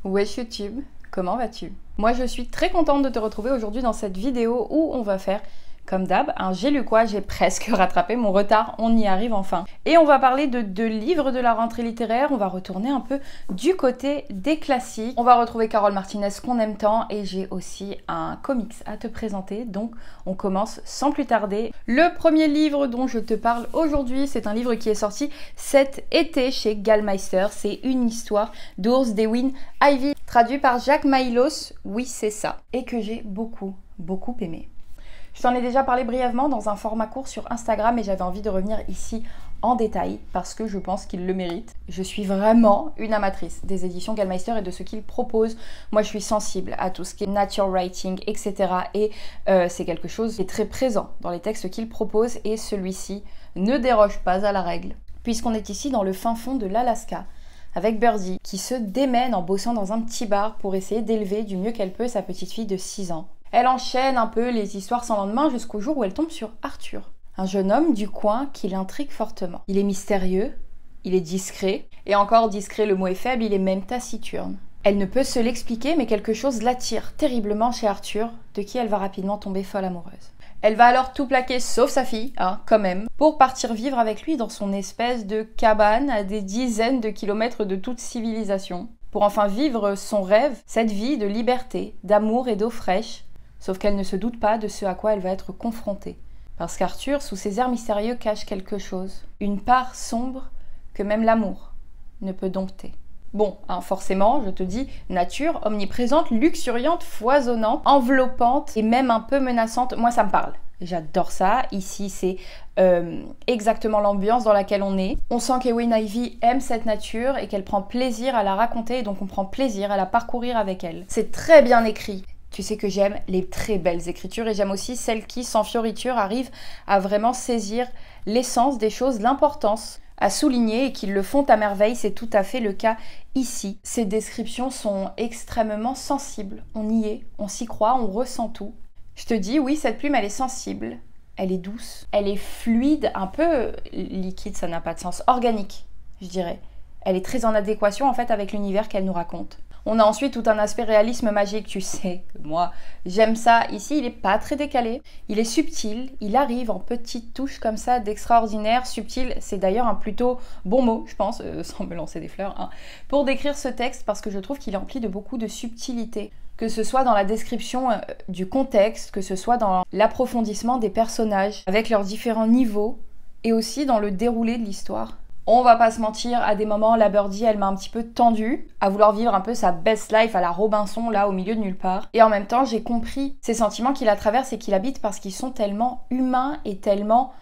Wesh YouTube, comment vas-tu? Moi je suis très contente de te retrouver aujourd'hui dans cette vidéo où on va faire, comme d'hab, un J'ai lu quoi, j'ai presque rattrapé mon retard, on y arrive enfin. Et on va parler de deux livres de la rentrée littéraire, on va retourner un peu du côté des classiques. On va retrouver Carole Martinez qu'on aime tant et j'ai aussi un comics à te présenter, donc on commence sans plus tarder. Le premier livre dont je te parle aujourd'hui, c'est un livre qui est sorti cet été chez Gallmeister, c'est une histoire d'ours d'Ewin Ivy, traduit par Jacques Maïlos, oui c'est ça, et que j'ai beaucoup aimé. Je t'en ai déjà parlé brièvement dans un format court sur Instagram et j'avais envie de revenir ici en détail parce que je pense qu'il le mérite. Je suis vraiment une amatrice des éditions Gallmeister et de ce qu'ils proposent. Moi, je suis sensible à tout ce qui est nature writing, etc. Et c'est quelque chose qui est très présent dans les textes qu'ils proposent et celui-ci ne déroge pas à la règle puisqu'on est ici dans le fin fond de l'Alaska avec Birdie qui se démène en bossant dans un petit bar pour essayer d'élever du mieux qu'elle peut sa petite fille de 6 ans. Elle enchaîne un peu les histoires sans lendemain jusqu'au jour où elle tombe sur Arthur, un jeune homme du coin qui l'intrigue fortement. Il est mystérieux, il est discret, et encore discret le mot est faible, il est même taciturne. Elle ne peut se l'expliquer mais quelque chose l'attire terriblement chez Arthur, de qui elle va rapidement tomber folle amoureuse. Elle va alors tout plaquer sauf sa fille, quand même, pour partir vivre avec lui dans son espèce de cabane à des dizaines de kilomètres de toute civilisation, pour enfin vivre son rêve, cette vie de liberté, d'amour et d'eau fraîche. Sauf qu'elle ne se doute pas de ce à quoi elle va être confrontée. Parce qu'Arthur, sous ses airs mystérieux, cache quelque chose. Une part sombre que même l'amour ne peut dompter. Bon, forcément, je te dis, nature omniprésente, luxuriante, foisonnante, enveloppante et même un peu menaçante. Moi, ça me parle. J'adore ça. Ici, c'est exactement l'ambiance dans laquelle on est. On sent qu'Ewin Ivy aime cette nature et qu'elle prend plaisir à la raconter et donc on prend plaisir à la parcourir avec elle. C'est très bien écrit. Tu sais que j'aime les très belles écritures et j'aime aussi celles qui, sans fioriture, arrivent à vraiment saisir l'essence des choses, l'importance à souligner et qui le font à merveille. C'est tout à fait le cas ici. Ces descriptions sont extrêmement sensibles. On y est, on s'y croit, on ressent tout. Je te dis, oui, cette plume, elle est sensible, elle est douce, elle est fluide, un peu liquide, ça n'a pas de sens, organique, je dirais. Elle est très en adéquation en fait avec l'univers qu'elle nous raconte. On a ensuite tout un aspect réalisme magique, tu sais que moi j'aime ça. Ici il est pas très décalé, il est subtil, il arrive en petites touches comme ça d'extraordinaire. Subtil, c'est d'ailleurs un plutôt bon mot je pense, sans me lancer des fleurs, pour décrire ce texte parce que je trouve qu'il est empli de beaucoup de subtilité. Que ce soit dans la description du contexte, que ce soit dans l'approfondissement des personnages avec leurs différents niveaux et aussi dans le déroulé de l'histoire. On va pas se mentir, à des moments, la Birdie, elle m'a un petit peu tendue à vouloir vivre un peu sa best life à la Robinson, là, au milieu de nulle part. Et en même temps, j'ai compris ces sentiments qui la traversent et qui l'habitent parce qu'ils sont tellement humains et tellement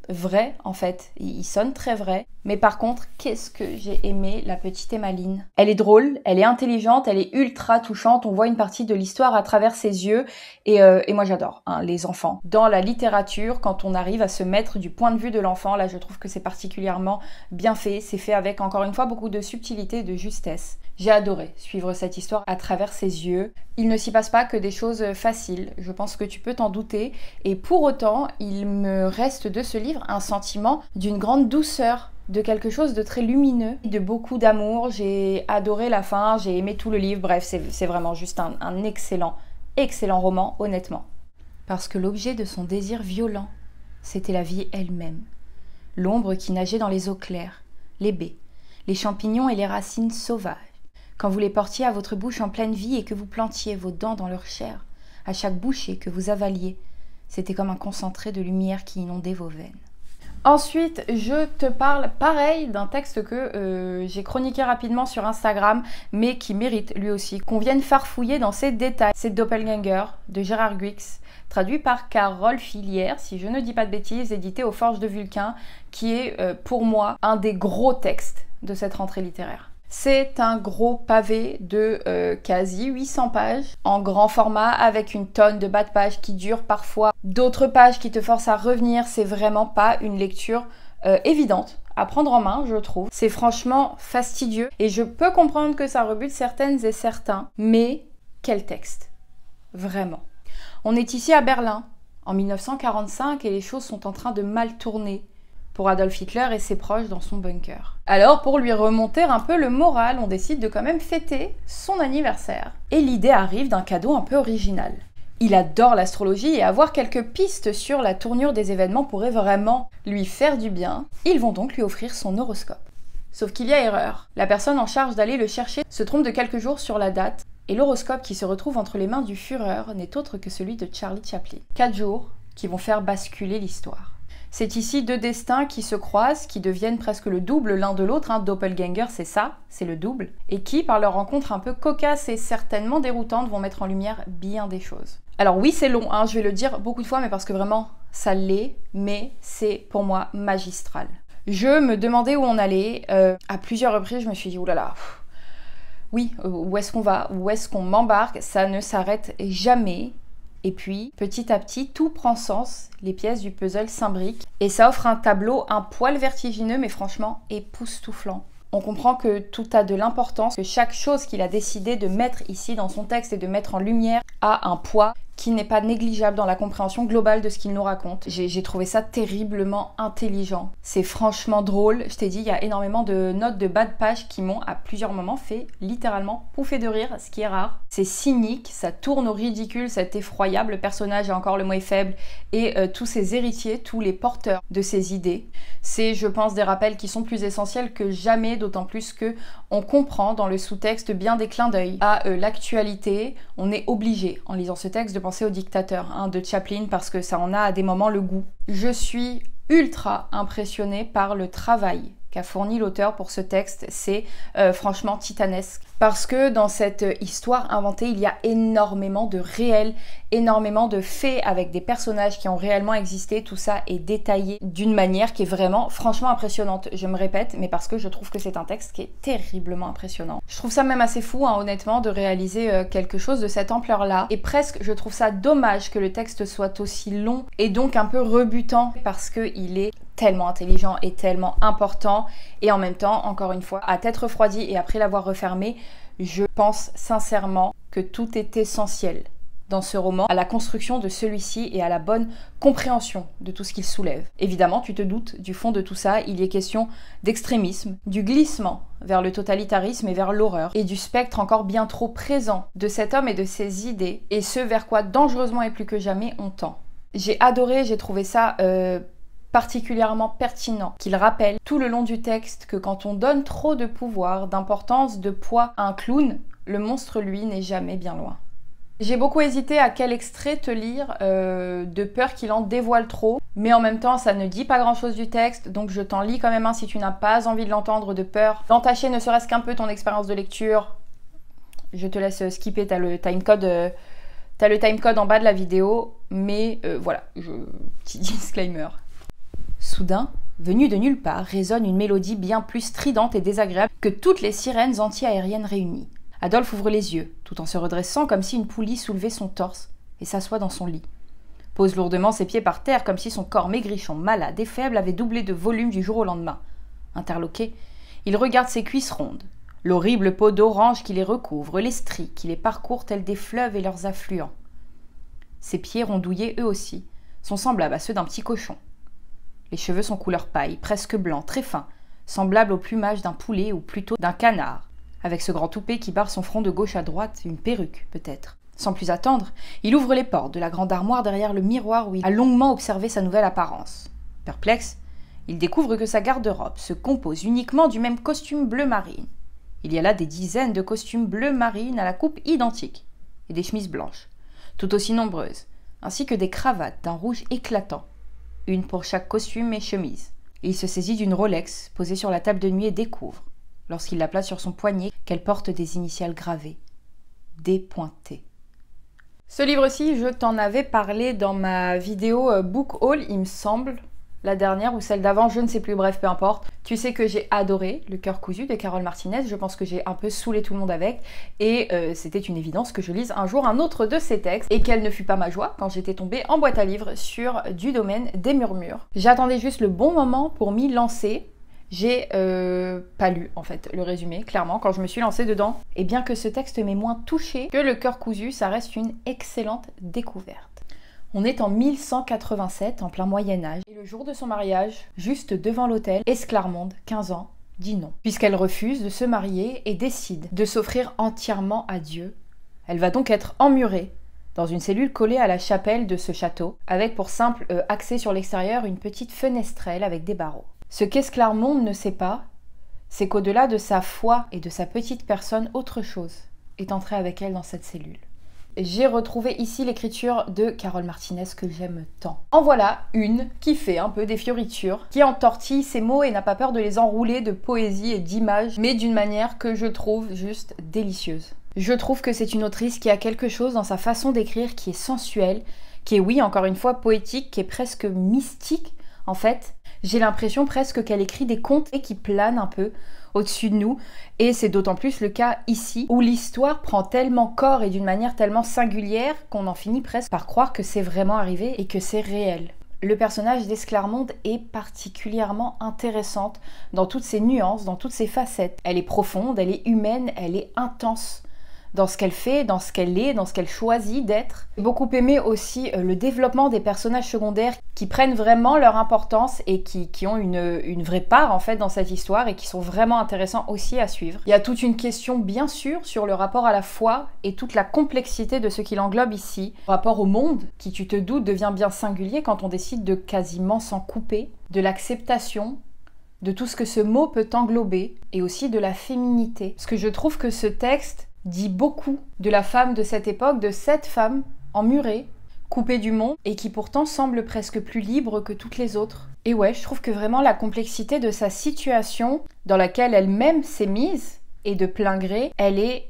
vrais, en fait. Ils sonnent très vrais. Mais par contre, qu'est-ce que j'ai aimé la petite Emmaline. Elle est drôle, elle est intelligente, elle est ultra touchante. On voit une partie de l'histoire à travers ses yeux. Et moi, j'adore les enfants. Dans la littérature, quand on arrive à se mettre du point de vue de l'enfant, là, je trouve que c'est particulièrement bien fait. C'est fait avec, encore une fois, beaucoup de subtilité et de justesse. J'ai adoré suivre cette histoire à travers ses yeux. Il ne s'y passe pas que des choses faciles. Je pense que tu peux t'en douter. Et pour autant, il me reste de ce livre un sentiment d'une grande douceur, de quelque chose de très lumineux, de beaucoup d'amour. J'ai adoré la fin, j'ai aimé tout le livre. Bref, c'est vraiment juste un excellent roman, honnêtement. Parce que l'objet de son désir violent, c'était la vie elle-même. L'ombre qui nageait dans les eaux claires, les baies, les champignons et les racines sauvages. Quand vous les portiez à votre bouche en pleine vie et que vous plantiez vos dents dans leur chair, à chaque bouchée que vous avaliez, c'était comme un concentré de lumière qui inondait vos veines. Ensuite, je te parle pareil d'un texte que j'ai chroniqué rapidement sur Instagram, mais qui mérite lui aussi qu'on vienne farfouiller dans ses détails. C'est Doppelganger de Gérard Guix, traduit par Carole Filière, si je ne dis pas de bêtises, édité aux Forges de Vulcain, qui est pour moi un des gros textes de cette rentrée littéraire. C'est un gros pavé de quasi 800 pages en grand format avec une tonne de bas de page qui durent parfois, d'autres pages qui te forcent à revenir. C'est vraiment pas une lecture évidente à prendre en main, je trouve. C'est franchement fastidieux et je peux comprendre que ça rebute certaines et certains, mais quel texte, vraiment. On est ici à Berlin en 1945 et les choses sont en train de mal tourner pour Adolf Hitler et ses proches dans son bunker. Alors, pour lui remonter un peu le moral, on décide de quand même fêter son anniversaire. Et l'idée arrive d'un cadeau un peu original. Il adore l'astrologie et avoir quelques pistes sur la tournure des événements pourrait vraiment lui faire du bien. Ils vont donc lui offrir son horoscope. Sauf qu'il y a erreur. La personne en charge d'aller le chercher se trompe de quelques jours sur la date et l'horoscope qui se retrouve entre les mains du Führer n'est autre que celui de Charlie Chaplin. 4 jours qui vont faire basculer l'histoire. C'est ici 2 destins qui se croisent, qui deviennent presque le double l'un de l'autre. Doppelganger, c'est ça, c'est le double. Et qui, par leur rencontre un peu cocasse et certainement déroutante, vont mettre en lumière bien des choses. Alors oui, c'est long, je vais le dire beaucoup de fois, mais parce que vraiment, ça l'est, mais c'est pour moi magistral. Je me demandais où on allait. À plusieurs reprises, je me suis dit, oulala, oui, où est-ce qu'on va? Où est-ce qu'on m'embarque? Ça ne s'arrête jamais. Et puis, petit à petit, tout prend sens, les pièces du puzzle s'imbriquent, et ça offre un tableau un poil vertigineux, mais franchement époustouflant. On comprend que tout a de l'importance, que chaque chose qu'il a décidé de mettre ici dans son texte et de mettre en lumière a un poids qui n'est pas négligeable dans la compréhension globale de ce qu'il nous raconte. J'ai trouvé ça terriblement intelligent. C'est franchement drôle. Je t'ai dit, il y a énormément de notes de bas de page qui m'ont à plusieurs moments fait littéralement pouffer de rire, ce qui est rare. C'est cynique, ça tourne au ridicule, c'est effroyable. Le personnage, encore le mot est faible, et tous ses héritiers, tous les porteurs de ses idées. C'est, je pense, des rappels qui sont plus essentiels que jamais, d'autant plus que on comprend dans le sous-texte bien des clins d'œil à l'actualité. On est obligé, en lisant ce texte, de penser au dictateur de Chaplin parce que ça en a à des moments le goût. Je suis ultra impressionnée par le travail qu'a fourni l'auteur pour ce texte. C'est franchement titanesque. Parce que dans cette histoire inventée, il y a énormément de réel, énormément de faits avec des personnages qui ont réellement existé. Tout ça est détaillé d'une manière qui est vraiment, franchement impressionnante. Je me répète, mais parce que je trouve que c'est un texte qui est terriblement impressionnant. Je trouve ça même assez fou, honnêtement, de réaliser quelque chose de cette ampleur-là. Et presque, je trouve ça dommage que le texte soit aussi long et donc un peu rebutant parce qu'il est tellement intelligent et tellement important, et en même temps, encore une fois, à tête refroidie et après l'avoir refermé, je pense sincèrement que tout est essentiel dans ce roman, à la construction de celui-ci et à la bonne compréhension de tout ce qu'il soulève. Évidemment, tu te doutes, du fond de tout ça, il y est question d'extrémisme, du glissement vers le totalitarisme et vers l'horreur, et du spectre encore bien trop présent de cet homme et de ses idées, et ce vers quoi dangereusement et plus que jamais on tend. J'ai adoré, j'ai trouvé ça particulièrement pertinent, qu'il rappelle tout le long du texte que quand on donne trop de pouvoir, d'importance, de poids à un clown, le monstre, lui, n'est jamais bien loin. J'ai beaucoup hésité à quel extrait te lire, de peur qu'il en dévoile trop, mais en même temps, ça ne dit pas grand-chose du texte, donc je t'en lis quand même un si tu n'as pas envie de l'entendre, de peur d'entacher ne serait-ce qu'un peu ton expérience de lecture. Je te laisse skipper, t'as le timecode en bas de la vidéo, mais voilà, petit disclaimer. Soudain, venue de nulle part, résonne une mélodie bien plus stridente et désagréable que toutes les sirènes anti-aériennes réunies. Adolphe ouvre les yeux, tout en se redressant comme si une poulie soulevait son torse, et s'assoit dans son lit. Pose lourdement ses pieds par terre comme si son corps maigrichon, malade et faible avait doublé de volume du jour au lendemain. Interloqué, il regarde ses cuisses rondes, l'horrible peau d'orange qui les recouvre, les stries qui les parcourent tels des fleuves et leurs affluents. Ses pieds rondouillés eux aussi sont semblables à ceux d'un petit cochon. Les cheveux sont couleur paille, presque blancs, très fins, semblables au plumage d'un poulet ou plutôt d'un canard, avec ce grand toupet qui barre son front de gauche à droite, une perruque peut-être. Sans plus attendre, il ouvre les portes de la grande armoire derrière le miroir où il a longuement observé sa nouvelle apparence. Perplexe, il découvre que sa garde-robe se compose uniquement du même costume bleu marine. Il y a là des dizaines de costumes bleu marine à la coupe identique, et des chemises blanches, tout aussi nombreuses, ainsi que des cravates d'un rouge éclatant, une pour chaque costume et chemise. Et il se saisit d'une Rolex posée sur la table de nuit et découvre, lorsqu'il la place sur son poignet, qu'elle porte des initiales gravées. Dépointées. Ce livre-ci, je t'en avais parlé dans ma vidéo Book Haul, il me semble, la dernière ou celle d'avant, je ne sais plus, bref, peu importe. Tu sais que j'ai adoré Le cœur cousu de Carole Martinez, je pense que j'ai un peu saoulé tout le monde avec, et c'était une évidence que je lise un jour un autre de ses textes, et quelle ne fut pas ma joie quand j'étais tombée en boîte à livres sur Du domaine des murmures. J'attendais juste le bon moment pour m'y lancer. J'ai pas lu en fait le résumé, clairement, quand je me suis lancée dedans. Et bien que ce texte m'ait moins touchée que Le cœur cousu, ça reste une excellente découverte. On est en 1187, en plein Moyen-Âge, et le jour de son mariage, juste devant l'autel, Esclarmonde, 15 ans, dit non, puisqu'elle refuse de se marier et décide de s'offrir entièrement à Dieu. Elle va donc être emmurée dans une cellule collée à la chapelle de ce château, avec pour simple accès sur l'extérieur une petite fenestrelle avec des barreaux. Ce qu'Esclarmonde ne sait pas, c'est qu'au-delà de sa foi et de sa petite personne, autre chose est entrée avec elle dans cette cellule. J'ai retrouvé ici l'écriture de Carole Martinez que j'aime tant. En voilà une qui fait un peu des fioritures, qui entortille ses mots et n'a pas peur de les enrouler de poésie et d'images, mais d'une manière que je trouve juste délicieuse. Je trouve que c'est une autrice qui a quelque chose dans sa façon d'écrire qui est sensuelle, qui est, oui, encore une fois, poétique, qui est presque mystique, en fait. J'ai l'impression presque qu'elle écrit des contes et qui planent un peu au-dessus de nous, et c'est d'autant plus le cas ici, où l'histoire prend tellement corps et d'une manière tellement singulière qu'on en finit presque par croire que c'est vraiment arrivé et que c'est réel. Le personnage d'Esclarmonde est particulièrement intéressante dans toutes ses nuances, dans toutes ses facettes. Elle est profonde, elle est humaine, elle est intense dans ce qu'elle fait, dans ce qu'elle est, dans ce qu'elle choisit d'être. J'ai beaucoup aimé aussi le développement des personnages secondaires qui prennent vraiment leur importance et qui ont une vraie part en fait dans cette histoire et qui sont vraiment intéressants aussi à suivre. Il y a toute une question bien sûr sur le rapport à la foi et toute la complexité de ce qu'il englobe ici. Le rapport au monde, qui tu te doutes devient bien singulier quand on décide de quasiment s'en couper, de l'acceptation, de tout ce que ce mot peut englober et aussi de la féminité. Parce que je trouve que ce texte dit beaucoup de la femme de cette époque, de cette femme emmurée, coupée du monde, et qui pourtant semble presque plus libre que toutes les autres. Et ouais, je trouve que vraiment la complexité de sa situation, dans laquelle elle-même s'est mise, et de plein gré, elle est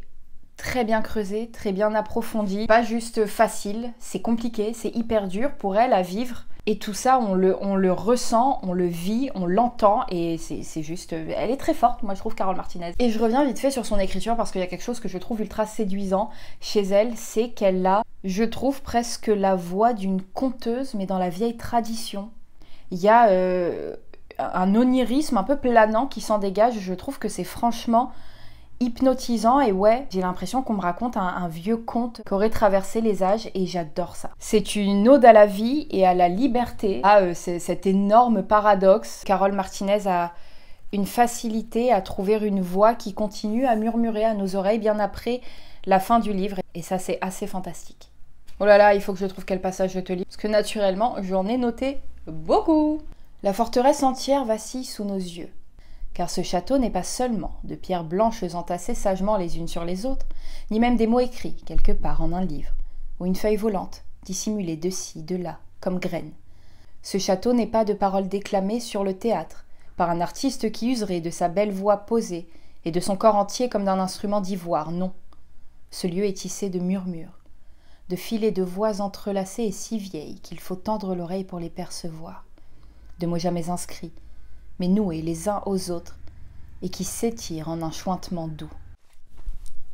très bien creusée, très bien approfondie, pas juste facile, c'est compliqué, c'est hyper dur pour elle à vivre. Et tout ça, on le ressent, on le vit, on l'entend, et c'est juste... Elle est très forte, moi je trouve, Carole Martinez. Et je reviens vite fait sur son écriture, parce qu'il y a quelque chose que je trouve ultra séduisant chez elle, c'est qu'elle a, je trouve, presque la voix d'une conteuse, mais dans la vieille tradition. Il y a un onirisme un peu planant qui s'en dégage, je trouve que c'est franchement hypnotisant, et ouais, j'ai l'impression qu'on me raconte un vieux conte qui aurait traversé les âges, et j'adore ça. C'est une ode à la vie et à la liberté, à cet énorme paradoxe. Carole Martinez a une facilité à trouver une voix qui continue à murmurer à nos oreilles bien après la fin du livre, et ça c'est assez fantastique. Oh là là, il faut que je trouve quel passage je te lis, parce que naturellement j'en ai noté beaucoup. La forteresse entière vacille sous nos yeux. Car ce château n'est pas seulement de pierres blanches entassées sagement les unes sur les autres, ni même des mots écrits quelque part en un livre, ou une feuille volante, dissimulée de ci, de là, comme graines. Ce château n'est pas de paroles déclamées sur le théâtre, par un artiste qui userait de sa belle voix posée et de son corps entier comme d'un instrument d'ivoire, non. Ce lieu est tissé de murmures, de filets de voix entrelacées et si vieilles qu'il faut tendre l'oreille pour les percevoir, de mots jamais inscrits, mais noués les uns aux autres, et qui s'étirent en un chuintement doux.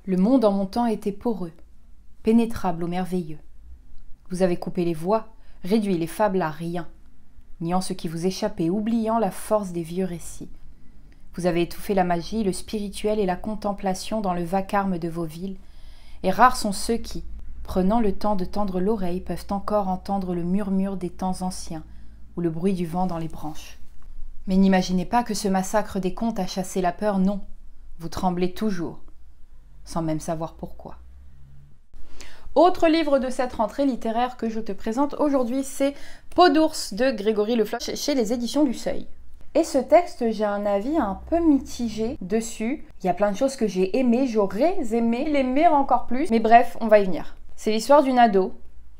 Le monde en mon temps était poreux, pénétrable au merveilleux. Vous avez coupé les voix, réduit les fables à rien, niant ce qui vous échappait, oubliant la force des vieux récits. Vous avez étouffé la magie, le spirituel et la contemplation dans le vacarme de vos villes, et rares sont ceux qui, prenant le temps de tendre l'oreille, peuvent encore entendre le murmure des temps anciens, ou le bruit du vent dans les branches. Mais n'imaginez pas que ce massacre des contes a chassé la peur, non. Vous tremblez toujours, sans même savoir pourquoi. Autre livre de cette rentrée littéraire que je te présente aujourd'hui, c'est Peau d'ours de Grégory Le Floch chez les éditions du Seuil. Et ce texte, j'ai un avis un peu mitigé dessus. Il y a plein de choses que j'ai aimées, j'aurais aimé l'aimer encore plus. Mais bref, on va y venir. C'est l'histoire d'une ado,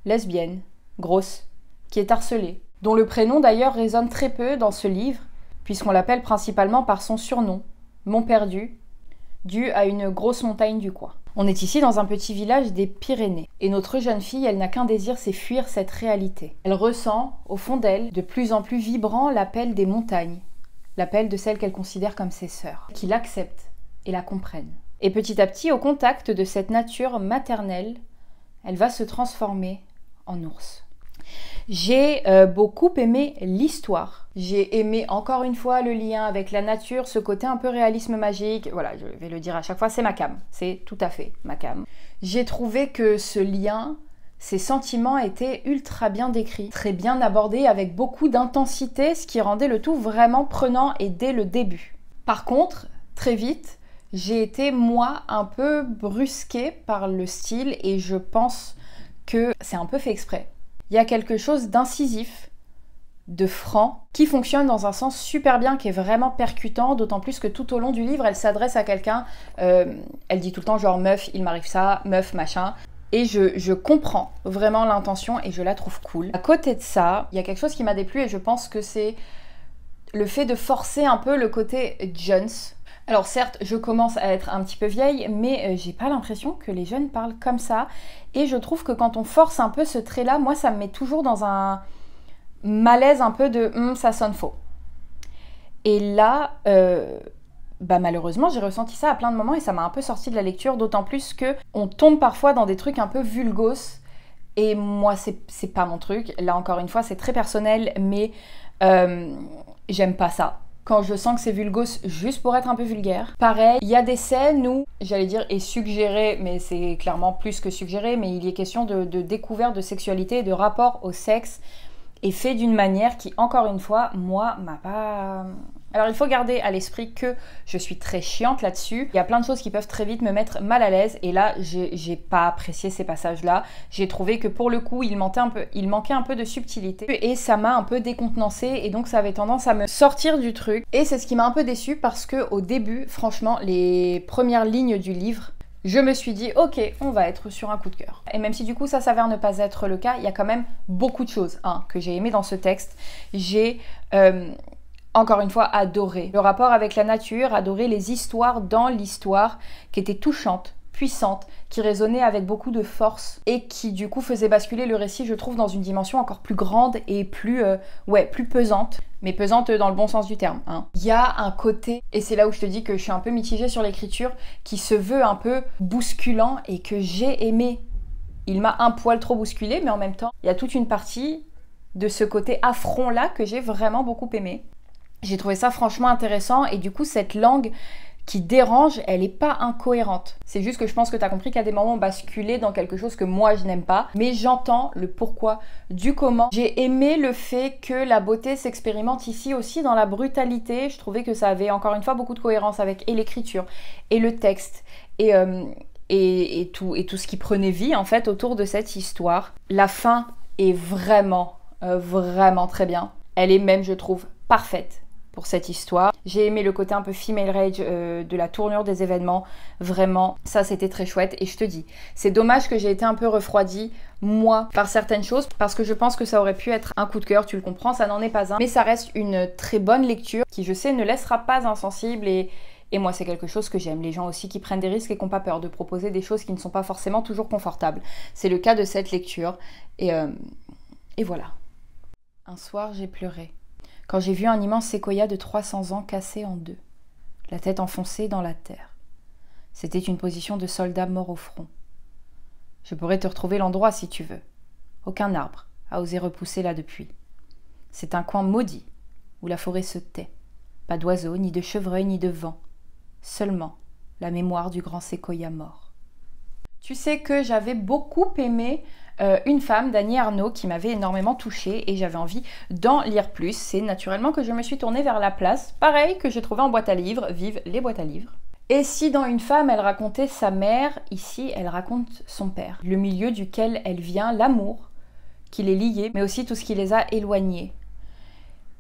lesbienne, grosse, qui est harcelée, dont le prénom d'ailleurs résonne très peu dans ce livre, puisqu'on l'appelle principalement par son surnom, Montperdu, dû à une grosse montagne du coin. On est ici dans un petit village des Pyrénées, et notre jeune fille, elle n'a qu'un désir, c'est fuir cette réalité. Elle ressent, au fond d'elle, de plus en plus vibrant l'appel des montagnes, l'appel de celles qu'elle considère comme ses sœurs, qui l'acceptent et la comprennent. Et petit à petit, au contact de cette nature maternelle, elle va se transformer en ours. J'ai beaucoup aimé l'histoire. J'ai aimé encore une fois le lien avec la nature, ce côté un peu réalisme magique. Voilà, je vais le dire à chaque fois, c'est ma came. C'est tout à fait ma came. J'ai trouvé que ce lien, Ces sentiments étaient ultra bien décrits, très bien abordés avec beaucoup d'intensité, ce qui rendait le tout vraiment prenant et dès le début. Par contre, très vite, j'ai été moi un peu brusquée par le style et je pense que c'est un peu fait exprès. Il y a quelque chose d'incisif, de franc, qui fonctionne dans un sens super bien, qui est vraiment percutant, d'autant plus que tout au long du livre, elle s'adresse à quelqu'un, elle dit tout le temps genre meuf, il m'arrive ça, meuf, machin, et je comprends vraiment l'intention et je la trouve cool. À côté de ça, il y a quelque chose qui m'a déplu et je pense que c'est le fait de forcer un peu le côté Jones. Alors certes, je commence à être un petit peu vieille, mais j'ai pas l'impression que les jeunes parlent comme ça, et je trouve que quand on force un peu ce trait-là, moi ça me met toujours dans un malaise un peu de ça sonne faux. Et là, malheureusement, j'ai ressenti ça à plein de moments et ça m'a un peu sorti de la lecture, d'autant plus que on tombe parfois dans des trucs un peu vulgos. Et moi, c'est pas mon truc. Là, encore une fois, c'est très personnel, mais j'aime pas ça. Quand je sens que c'est vulgos juste pour être un peu vulgaire. Pareil, il y a des scènes où, j'allais dire, est suggéré, mais c'est clairement plus que suggéré, mais il y est question de découverte de sexualité, de rapport au sexe, et fait d'une manière qui, encore une fois, moi, m'a pas... Alors, il faut garder à l'esprit que je suis très chiante là-dessus. Il y a plein de choses qui peuvent très vite me mettre mal à l'aise. Et là, j'ai pas apprécié ces passages-là. J'ai trouvé que pour le coup, il manquait un peu de subtilité. Et ça m'a un peu décontenancée. Et donc, ça avait tendance à me sortir du truc. Et c'est ce qui m'a un peu déçue parce qu'au début, franchement, les premières lignes du livre, je me suis dit, ok, on va être sur un coup de cœur. Et même si du coup ça s'avère ne pas être le cas, il y a quand même beaucoup de choses que j'ai aimé dans ce texte. J'ai, encore une fois, adoré le rapport avec la nature, adoré les histoires dans l'histoire qui étaient touchantes, puissantes, qui résonnaient avec beaucoup de force et qui du coup faisaient basculer le récit, je trouve, dans une dimension encore plus grande et plus pesante. Mais pesante dans le bon sens du terme. Il y a un côté, et c'est là où je te dis que je suis un peu mitigée sur l'écriture, qui se veut un peu bousculant et que j'ai aimé. Il m'a un poil trop bousculé, mais en même temps, il y a toute une partie de ce côté affront-là que j'ai vraiment beaucoup aimé. J'ai trouvé ça franchement intéressant et du coup, cette langue qui dérange, elle n'est pas incohérente. C'est juste que je pense que tu as compris qu'à des moments on basculait dans quelque chose que moi je n'aime pas, mais j'entends le pourquoi du comment. J'ai aimé le fait que la beauté s'expérimente ici aussi dans la brutalité. Je trouvais que ça avait encore une fois beaucoup de cohérence avec et l'écriture et le texte et tout ce qui prenait vie en fait autour de cette histoire. La fin est vraiment très bien. Elle est même, je trouve, parfaite pour cette histoire. J'ai aimé le côté un peu female rage de la tournure des événements. Vraiment, ça c'était très chouette. Et je te dis, c'est dommage que j'ai été un peu refroidie, moi, par certaines choses, parce que je pense que ça aurait pu être un coup de cœur, tu le comprends, ça n'en est pas un. Mais ça reste une très bonne lecture qui, je sais, ne laissera pas insensible et moi, c'est quelque chose que j'aime. Les gens aussi qui prennent des risques et qui n'ont pas peur de proposer des choses qui ne sont pas forcément toujours confortables. C'est le cas de cette lecture. Et voilà. Un soir, j'ai pleuré quand j'ai vu un immense séquoia de 300 ans cassé en deux, la tête enfoncée dans la terre. C'était une position de soldat mort au front. Je pourrais te retrouver l'endroit si tu veux. Aucun arbre a osé repousser là depuis. C'est un coin maudit où la forêt se tait. Pas d'oiseaux, ni de chevreuils, ni de vent. Seulement la mémoire du grand séquoia mort. Tu sais que j'avais beaucoup aimé Une femme d'Annie Ernaux qui m'avait énormément touchée et j'avais envie d'en lire plus. C'est naturellement que je me suis tournée vers La Place, pareil que j'ai trouvé en boîte à livres, vive les boîtes à livres. Et si dans Une femme elle racontait sa mère, ici elle raconte son père, le milieu duquel elle vient, l'amour qui les liait, mais aussi tout ce qui les a éloignés.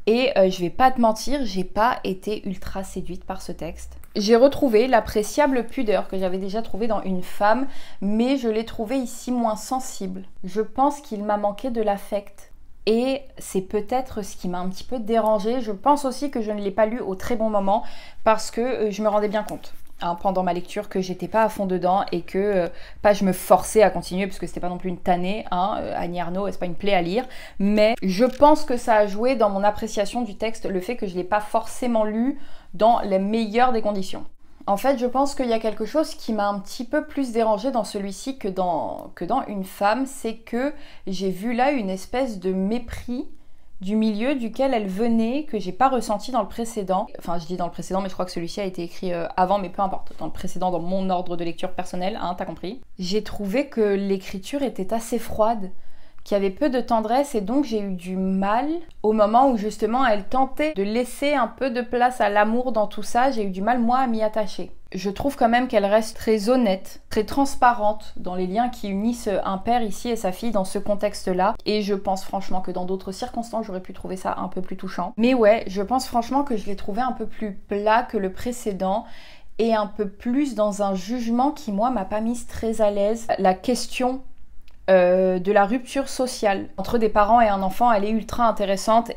Et je vais pas te mentir, j'ai pas été ultra séduite par ce texte. J'ai retrouvé l'appréciable pudeur que j'avais déjà trouvée dans Une femme, mais je l'ai trouvée ici moins sensible. Je pense qu'il m'a manqué de l'affect. Et c'est peut-être ce qui m'a un petit peu dérangée. Je pense aussi que je ne l'ai pas lu au très bon moment parce que je me rendais bien compte pendant ma lecture que j'étais pas à fond dedans et que pas je me forçais à continuer parce que c'était pas non plus une tannée, Annie Ernaux, c'est pas une plaie à lire, mais je pense que ça a joué dans mon appréciation du texte le fait que je l'ai pas forcément lu dans les meilleures des conditions. En fait, je pense qu'il y a quelque chose qui m'a un petit peu plus dérangée dans celui-ci que dans Une femme, c'est que j'ai vu là une espèce de mépris du milieu duquel elle venait, que j'ai pas ressenti dans le précédent. Enfin, je dis dans le précédent, mais je crois que celui-ci a été écrit avant, mais peu importe. Dans le précédent, dans mon ordre de lecture personnel, hein, t'as compris. J'ai trouvé que l'écriture était assez froide, qu'il y avait peu de tendresse, et donc j'ai eu du mal au moment où justement elle tentait de laisser un peu de place à l'amour dans tout ça. J'ai eu du mal, moi, à m'y attacher. Je trouve quand même qu'elle reste très honnête, très transparente dans les liens qui unissent un père ici et sa fille dans ce contexte-là. Et je pense franchement que dans d'autres circonstances, j'aurais pu trouver ça un peu plus touchant. Mais ouais, je pense franchement que je l'ai trouvé un peu plus plat que le précédent et un peu plus dans un jugement qui, moi, m'a pas mise très à l'aise. La question de la rupture sociale entre des parents et un enfant, elle est ultra intéressante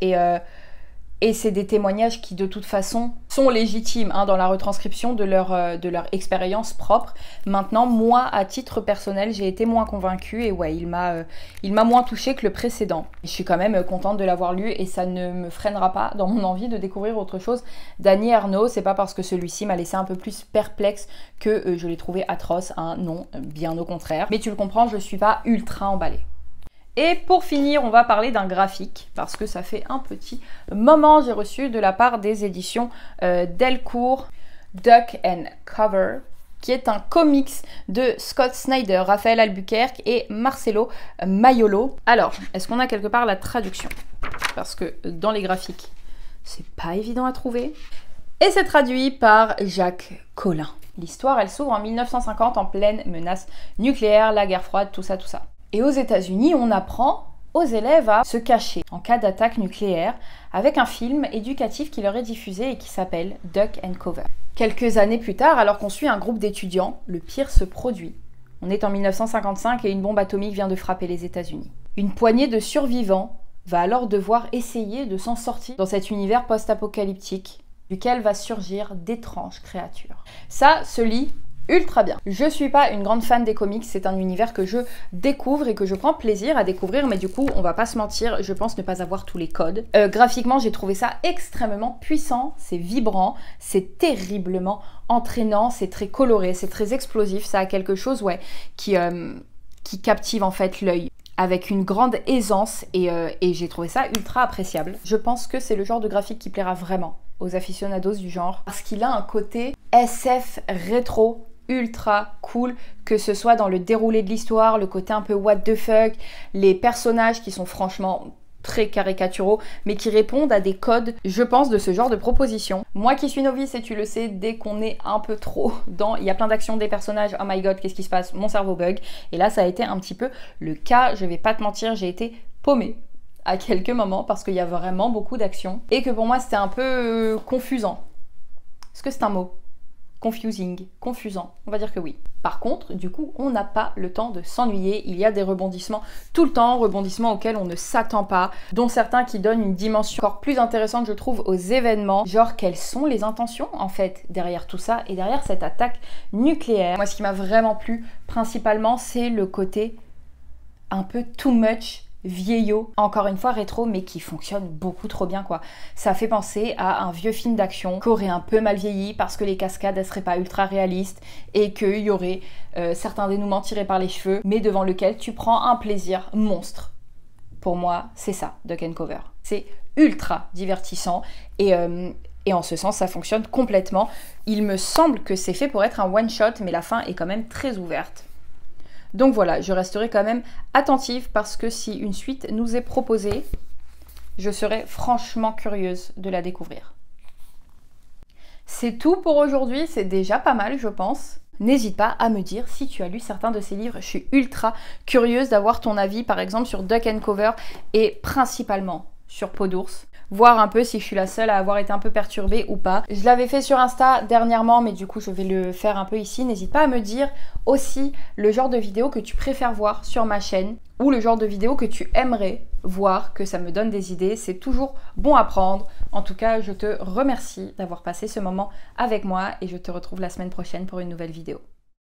et c'est des témoignages qui de toute façon sont légitimes hein, dans la retranscription de leur expérience propre. Maintenant, moi, à titre personnel, j'ai été moins convaincue et ouais, il m'a moins touchée que le précédent. Je suis quand même contente de l'avoir lu et ça ne me freinera pas dans mon envie de découvrir autre chose d'Annie Ernaux. C'est pas parce que celui-ci m'a laissé un peu plus perplexe que je l'ai trouvé atroce, hein, non, bien au contraire. Mais tu le comprends, je suis pas ultra emballée. Et pour finir, on va parler d'un graphique, parce que ça fait un petit moment, j'ai reçu de la part des éditions Delcourt Duck and Cover, qui est un comics de Scott Snyder, Raphaël Albuquerque et Marcelo Maiolo. Alors, est-ce qu'on a quelque part la traduction? Parce que dans les graphiques, c'est pas évident à trouver. Et c'est traduit par Jacques Collin. L'histoire, elle s'ouvre en 1950 en pleine menace nucléaire, la guerre froide, tout ça, tout ça. Et aux États-Unis, on apprend aux élèves à se cacher en cas d'attaque nucléaire avec un film éducatif qui leur est diffusé et qui s'appelle Duck and Cover. Quelques années plus tard, alors qu'on suit un groupe d'étudiants, le pire se produit. On est en 1955 et une bombe atomique vient de frapper les États-Unis. Une poignée de survivants va alors devoir essayer de s'en sortir dans cet univers post-apocalyptique duquel va surgir d'étranges créatures. Ça se lit ultra bien. Je suis pas une grande fan des comics, c'est un univers que je découvre et que je prends plaisir à découvrir, mais du coup, on va pas se mentir, je pense ne pas avoir tous les codes. Graphiquement, j'ai trouvé ça extrêmement puissant, c'est vibrant, c'est terriblement entraînant, c'est très coloré, c'est très explosif, ça a quelque chose, ouais, qui captive en fait l'œil avec une grande aisance et j'ai trouvé ça ultra appréciable. Je pense que c'est le genre de graphique qui plaira vraiment aux aficionados du genre parce qu'il a un côté SF rétro ultra cool, que ce soit dans le déroulé de l'histoire, le côté un peu what the fuck, les personnages qui sont franchement très caricaturaux, mais qui répondent à des codes, je pense, de ce genre de proposition. Moi qui suis novice, et tu le sais, dès qu'on est un peu trop dans... Il y a plein d'actions des personnages, oh my god, qu'est-ce qui se passe? Mon cerveau bug. Et là, ça a été un petit peu le cas, je vais pas te mentir, j'ai été paumée à quelques moments, parce qu'il y a vraiment beaucoup d'actions, et que pour moi, c'était un peu confusant. Est-ce que c'est un mot? Confusing, confusant, on va dire que oui. Par contre, du coup, on n'a pas le temps de s'ennuyer, il y a des rebondissements tout le temps, rebondissements auxquels on ne s'attend pas, dont certains qui donnent une dimension encore plus intéressante, je trouve, aux événements, genre quelles sont les intentions, en fait, derrière tout ça, et derrière cette attaque nucléaire. Moi, ce qui m'a vraiment plu, principalement, c'est le côté un peu too much, vieillot, encore une fois rétro, mais qui fonctionne beaucoup trop bien quoi. Ça fait penser à un vieux film d'action qui aurait un peu mal vieilli parce que les cascades elles seraient pas ultra réalistes et qu'il y aurait certains dénouements tirés par les cheveux, mais devant lequel tu prends un plaisir monstre. Pour moi, c'est ça, Duck and Cover. C'est ultra divertissant et en ce sens, ça fonctionne complètement. Il me semble que c'est fait pour être un one-shot, mais la fin est quand même très ouverte. Donc voilà, je resterai quand même attentive parce que si une suite nous est proposée, je serai franchement curieuse de la découvrir. C'est tout pour aujourd'hui, c'est déjà pas mal je pense. N'hésite pas à me dire si tu as lu certains de ces livres, je suis ultra curieuse d'avoir ton avis par exemple sur Duck and Cover et principalement sur Peau d'ours. Voir un peu si je suis la seule à avoir été un peu perturbée ou pas. Je l'avais fait sur Insta dernièrement, mais du coup je vais le faire un peu ici. N'hésite pas à me dire aussi le genre de vidéo que tu préfères voir sur ma chaîne ou le genre de vidéo que tu aimerais voir, que ça me donne des idées. C'est toujours bon à prendre. En tout cas, je te remercie d'avoir passé ce moment avec moi et je te retrouve la semaine prochaine pour une nouvelle vidéo.